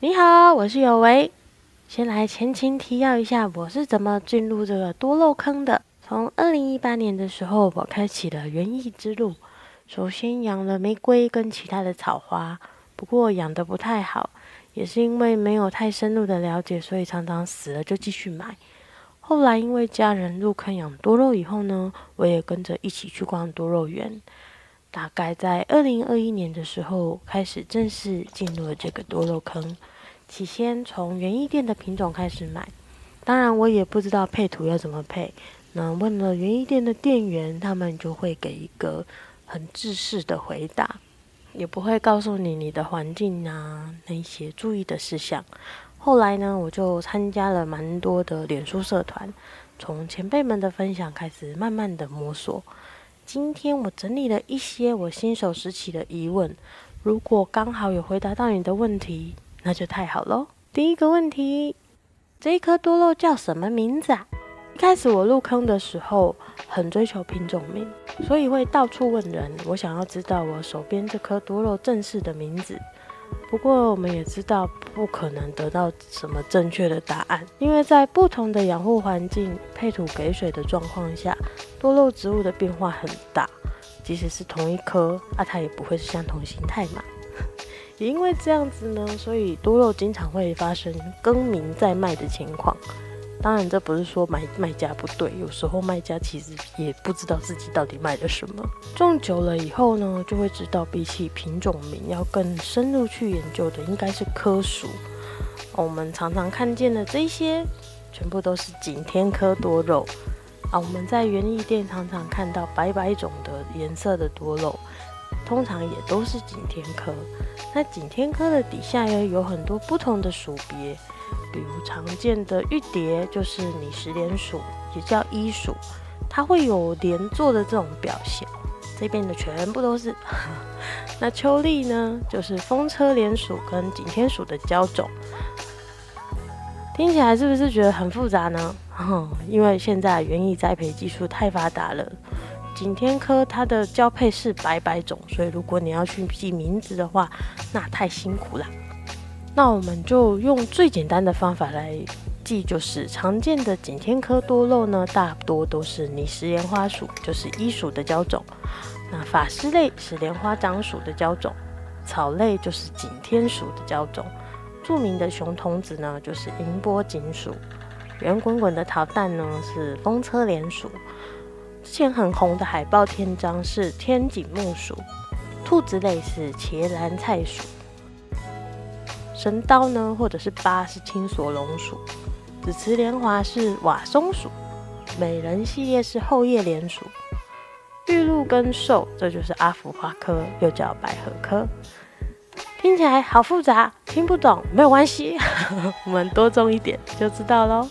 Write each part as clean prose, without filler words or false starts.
你好，我是有为。先来前情提要一下，我是怎么进入这个多肉坑的。从2018年的时候，我开启了园艺之路。首先养了玫瑰跟其他的草花，不过养得不太好，也是因为没有太深入的了解，所以常常死了就继续买。后来因为家人入坑养多肉以后呢，我也跟着一起去逛多肉园。大概在2021年的时候，开始正式进入了这个多肉坑。起先从园艺店的品种开始买，当然我也不知道配图要怎么配。那问了园艺店的店员，他们就会给一个很制式的回答，也不会告诉你的环境啊那些注意的事项。后来呢，我就参加了蛮多的脸书社团，从前辈们的分享开始，慢慢的摸索。今天我整理了一些我新手时期的疑问，如果刚好有回答到你的问题，那就太好咯。第一个问题，这一颗多肉叫什么名字啊？一开始我入坑的时候很追求品种名，所以会到处问人，我想要知道我手边这颗多肉正式的名字。不过我们也知道不可能得到什么正确的答案，因为在不同的养护环境、配土给水的状况下，多肉植物的变化很大。即使是同一颗，它也不会是相同形态嘛。也因为这样子呢，所以多肉经常会发生更名再卖的情况。当然，这不是说卖家不对，有时候卖家其实也不知道自己到底卖了什么。种久了以后呢，就会知道比起品种名，要更深入去研究的应该是科属。我们常常看见的这些，全部都是景天科多肉。我们在园艺店常常看到百种的颜色的多肉，通常也都是景天科。那景天科的底下也有很多不同的属别，比如常见的玉蝶就是拟石莲属，也叫衣属，它会有连坐的这种表现。这边的全部都是。那秋丽呢，就是风车莲属跟景天属的交种。听起来是不是觉得很复杂呢？因为现在园艺栽培技术太发达了，景天科它的交配是百种，所以如果你要去记名字的话，那太辛苦啦。那我们就用最简单的方法来记，就是常见的景天科多肉呢，大多都是拟石莲花属，就是衣属的交种。那法师类是莲花掌属的交种，草类就是景天属的交种。著名的熊童子呢，就是银波锦属；圆滚滚的桃蛋呢，是风车莲属；之前很红的海豹天章是天锦木属；兔子类是茄蓝菜属；神刀呢，或者是八是青索龙属；紫瓷莲华是瓦松属；美人系列是后叶莲属；玉露跟寿，这就是阿福花科，又叫百合科。听起来好复杂，听不懂没有关系，我们多种一点就知道咯。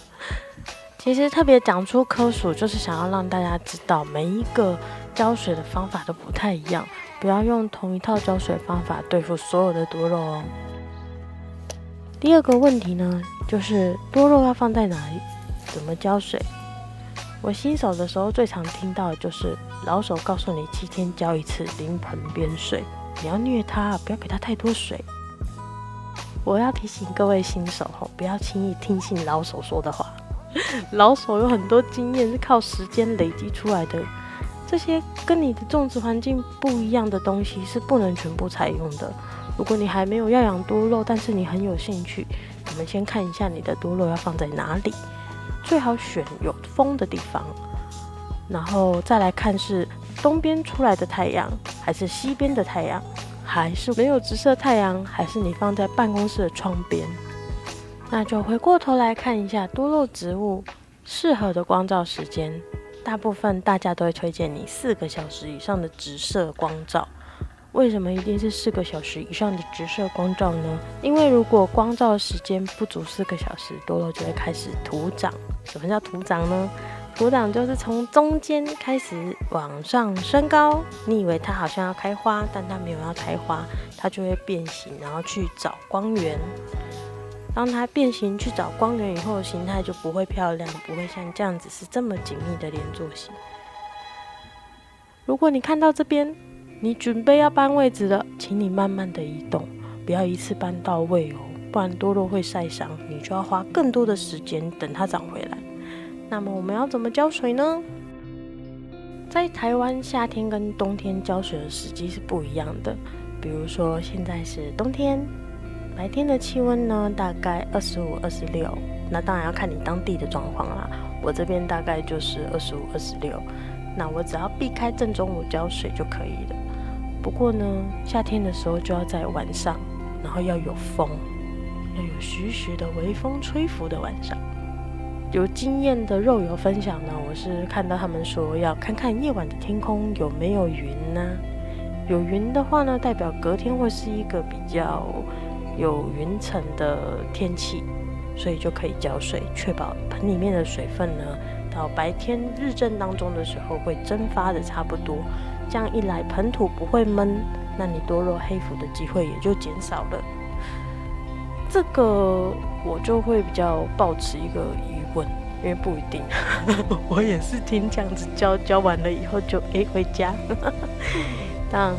其实特别讲出科属，就是想要让大家知道每一个浇水的方法都不太一样，不要用同一套浇水方法对付所有的多肉哦。第二个问题呢，就是多肉要放在哪里，怎么浇水？我新手的时候最常听到的就是老手告诉你7天浇一次，临盆边水。你要虐它，不要给它太多水。我要提醒各位新手，不要轻易听信老手说的话。老手有很多经验是靠时间累积出来的，这些跟你的种植环境不一样的东西是不能全部采用的。如果你还没有要养多肉，但是你很有兴趣，我们先看一下你的多肉要放在哪里，最好选有风的地方，然后再来看是东边出来的太阳，还是西边的太阳，还是没有直射太阳，还是你放在办公室的窗边。那就回过头来看一下多肉植物适合的光照时间，大部分大家都会推荐你4个小时以上的直射光照。为什么一定是4个小时以上的直射光照呢？因为如果光照时间不足4个小时，多肉就会开始徒长。什么叫徒长呢？徒长就是从中间开始往上升高，你以为它好像要开花，但它没有要开花，它就会变形，然后去找光源。当它变形去找光源以后，形态就不会漂亮，不会像这样子是这么紧密的连坐型。如果你看到这边，你准备要搬位置了，请你慢慢的移动，不要一次搬到位哦。不然多肉会晒伤，你就要花更多的时间等它长回来。那么我们要怎么浇水呢？在台湾夏天跟冬天浇水的时机是不一样的。比如说现在是冬天，白天的气温呢大概25、26，那当然要看你当地的状况啦。我这边大概就是25、26，那我只要避开正中午浇水就可以了。不过呢，夏天的时候就要在晚上，然后要有风，要有徐徐的微风吹拂的晚上。有经验的肉友分享呢，我是看到他们说要看看夜晚的天空有没有云呢。有云的话呢，代表隔天会是一个比较有云层的天气，所以就可以浇水，确保盆里面的水分呢，到白天日正当中的时候会蒸发的差不多。这样一来，盆土不会闷，那你多肉黑腐的机会也就减少了。这个我就会比较抱持一个疑问，因为不一定，我也是听这样子浇完了以后就回家，但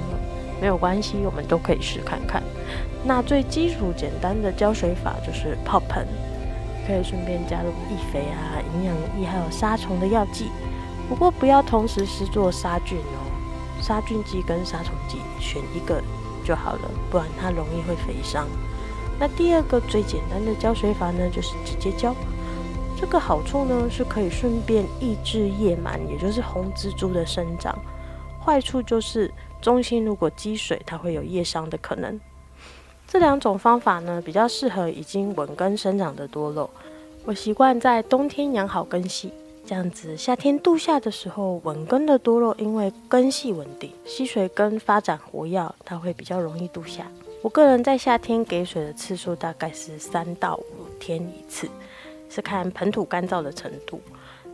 没有关系，我们都可以试看看。那最基础简单的浇水法就是泡盆，可以顺便加入易肥啊、营养液还有杀虫的药剂，不过不要同时施作杀菌哦，杀菌剂跟杀虫剂选一个就好了，不然它容易会肥伤。那第二个最简单的浇水法呢，就是直接浇。这个好处呢，是可以顺便抑制叶螨，也就是红蜘蛛的生长。坏处就是中心如果积水，它会有叶伤的可能。这两种方法呢，比较适合已经稳根生长的多肉。我习惯在冬天养好根系，这样子夏天度夏的时候，稳根的多肉因为根系稳定，吸水根发展活跃，它会比较容易度夏。我个人在夏天给水的次数大概是3到5天一次，是看盆土干燥的程度。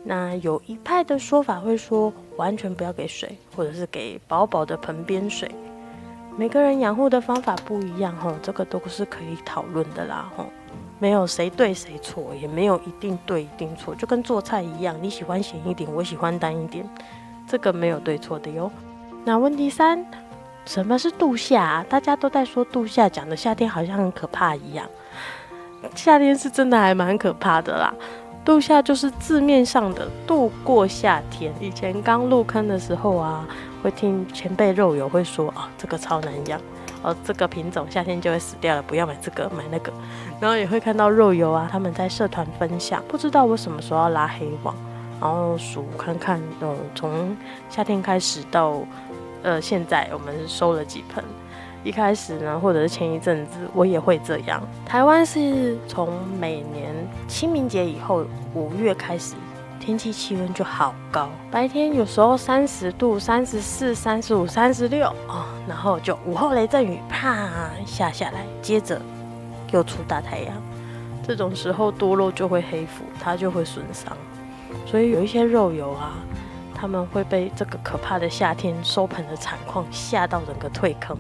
那有一派的说法会说完全不要给水，或者是给薄薄的盆边水。每个人养护的方法不一样，这个都是可以讨论的啦。没有谁对谁错，也没有一定对一定错，就跟做菜一样，你喜欢咸一点，我喜欢淡一点，这个没有对错的哟。那问题3，什么是度夏啊？大家都在说度夏，讲的夏天好像很可怕一样。夏天是真的还蛮可怕的啦。度夏就是字面上的度过夏天。以前刚入坑的时候啊，会听前辈肉友会说这个超难养，这个品种夏天就会死掉了，不要买这个买那个。然后也会看到肉友啊，他们在社团分享，不知道我什么时候要拉黑网，然后数看看，从夏天开始到现在我们收了几盆。一开始呢，或者是前一阵子，我也会这样。台湾是从每年清明节以后5月开始，天气气温就好高，白天有时候30度、34、35、36然后就午后雷阵雨啪下来，接着又出大太阳。这种时候多肉就会黑腐，它就会损伤。所以有一些肉友啊，他们会被这个可怕的夏天收盆的惨况吓到整个退坑。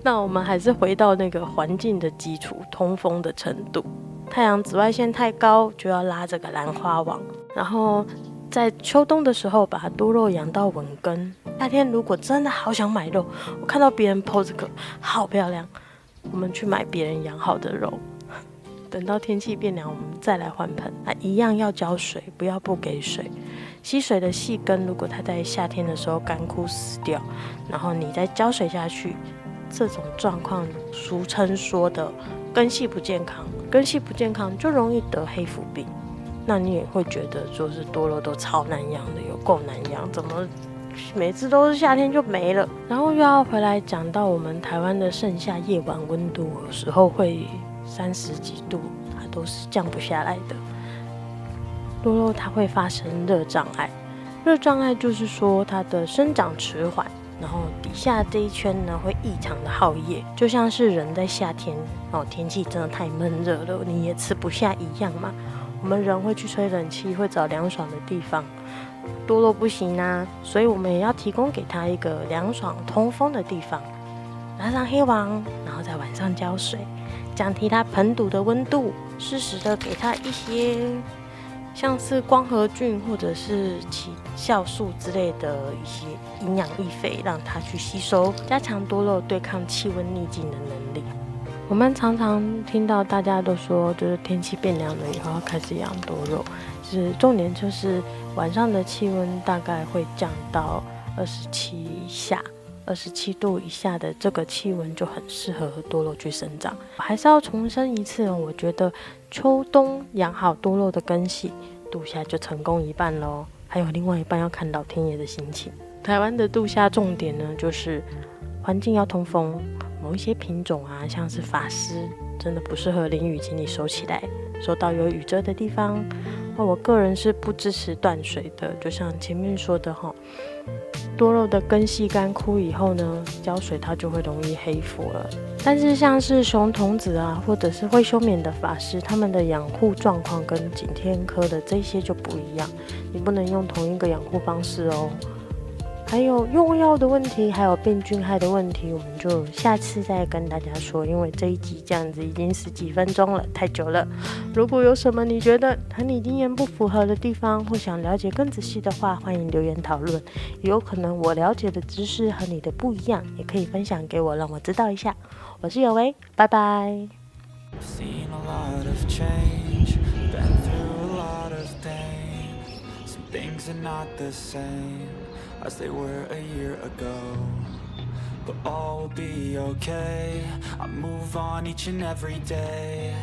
那我们还是回到那个环境的基础，通风的程度。太阳紫外线太高，就要拉这个兰花网。然后在秋冬的时候，把多肉养到稳根。夏天如果真的好想买肉，我看到别人 po 这个好漂亮，我们去买别人养好的肉。等到天气变凉，我们再来换盆。一样要浇水，不要不给水。吸水的细根，如果它在夏天的时候干枯死掉，然后你再浇水下去，这种状况俗称说的根系不健康。根系不健康就容易得黑腐病。那你也会觉得就是多肉都超难养的，有够难养，怎么每次都是夏天就没了？然后又要回来讲到我们台湾的盛夏夜晚温度，有时候会30几度，它都是降不下来的。多肉它会发生热障碍，热障碍就是说它的生长迟缓，然后底下这一圈呢会异常的耗液，就像是人在夏天天气真的太闷热了，你也吃不下一样嘛。我们人会去吹冷气，会找凉爽的地方，多肉不行啊，所以我们也要提供给它一个凉爽通风的地方，拉上黑网，然后在晚上浇水，降低它盆土的温度，适时的给它一些像是光合菌或者是起酵素之类的一些营养液肥，让它去吸收，加强多肉对抗气温逆境的能力。我们常常听到大家都说，就是天气变凉了以后要开始养多肉，就是重点就是晚上的气温大概会降到27度以下的这个气温就很适合多肉去生长。还是要重申一次我觉得秋冬养好多肉的根系，度夏就成功一半咯，还有另外一半要看老天爷的心情。台湾的度夏重点呢，就是环境要通风，某一些品种啊，像是法师，真的不适合淋雨，请你收起来，收到有雨遮的地方。我个人是不支持断水的，就像前面说的多肉的根系干枯以后呢，浇水它就会容易黑腐了。但是像是熊童子啊，或者是会休眠的法师，他们的养护状况跟景天科的这些就不一样，你不能用同一个养护方式哦。还有用药的问题，还有病菌害的问题，我们就下次再跟大家说，因为这一集这样子已经10几分钟了，太久了。如果有什么你觉得和你经验不符合的地方，或想了解更仔细的话，欢迎留言讨论。有可能我了解的知识和你的不一样，也可以分享给我，让我知道一下。我是有为，拜拜。Things are not the same as they were a year ago, but all will be okay. I move on each and every day.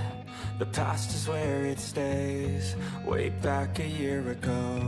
The past is where it stays, way back a year ago.